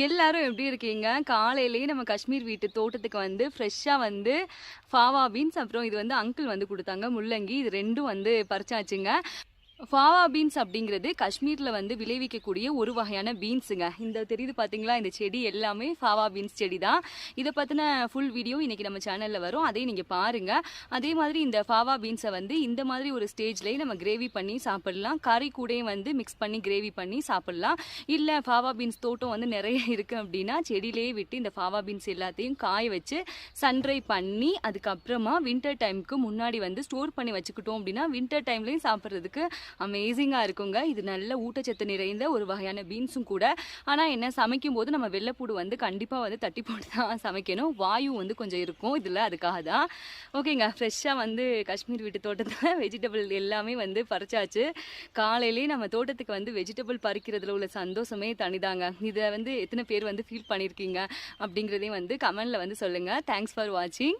எல்லாரும் எப்படி இருக்கீங்க? காலையிலேயே நம்ம காஷ்மீர் வீட்டு தோட்டத்துக்கு வந்து ஃப்ரெஷ்ஷா வந்து ஃபாவா பீன்ஸ், அப்புறம் இது வந்து அங்கிள் வந்து குடுத்தாங்க முள்ளங்கி. இது 2ம் வந்து பறிச்சாச்சுங்க. ஃபாவா பீன்ஸ் அப்படிங்கிறது காஷ்மீர்ல வந்து விளைவிக்கக்கூடிய ஒரு வகையான பீன்ஸுங்க. இந்த தெரியுது பாத்தீங்களா? இந்த செடி எல்லாமே ஃபாவா பீன்ஸ் செடி தான். இதை பத்தின ஃபுல் வீடியோ இன்னைக்கு நம்ம சேனல்ல வரும். அதையும் நீங்க பாருங்க. அதே மாதிரி இந்த ஃபாவா பீன்ஸை வந்து இந்த மாதிரி ஒரு ஸ்டேஜ்லயே நம்ம கிரேவி பண்ணி சாப்பிடலாம். கறி கூடயும் வந்து மிக்ஸ் பண்ணி கிரேவி பண்ணி சாப்பிடலாம். இல்ல ஃபாவா பீன்ஸ் தோட்டம் வந்து நிறைய இருக்கு அப்படின்னா செடியிலேயே விட்டு இந்த ஃபாவா பீன்ஸ் எல்லாத்தையும் காய வச்சு சன்ட்ரை பண்ணி அதுக்கப்புறமா வின்டர் டைமுக்கு முன்னாடி வந்து ஸ்டோர் பண்ணி வச்சுக்கிட்டோம் அப்படின்னா வின்டர் டைம்லயும் சாப்பிட்றதுக்கு அமேசிங்காக இருக்குங்க. இது நல்ல ஊட்டச்சத்து நிறைந்த ஒரு வகையான பீன்ஸும் கூட. ஆனால் என்ன, சமைக்கும் போது நம்ம வெள்ளைப்பூடு வந்து கண்டிப்பாக வந்து தட்டி போட்டு தான் சமைக்கணும். வாயு வந்து கொஞ்சம் இருக்கும் இதில், அதுக்காக தான். ஓகேங்க, ஃப்ரெஷ்ஷாக வந்து காஷ்மீர் வீட்டு தோட்டத்தில் வெஜிடபிள் எல்லாமே வந்து பறிச்சாச்சு. காலையிலேயே நம்ம தோட்டத்துக்கு வந்து வெஜிடபிள் பறிக்கிறதுல உள்ள சந்தோஷமே தனிதாங்க. இதை வந்து எத்தனை பேர் வந்து ஃபீல் பண்ணியிருக்கீங்க அப்படிங்கிறதையும் வந்து கமெண்டில் வந்து சொல்லுங்கள். தேங்க்ஸ் ஃபார் வாட்சிங்.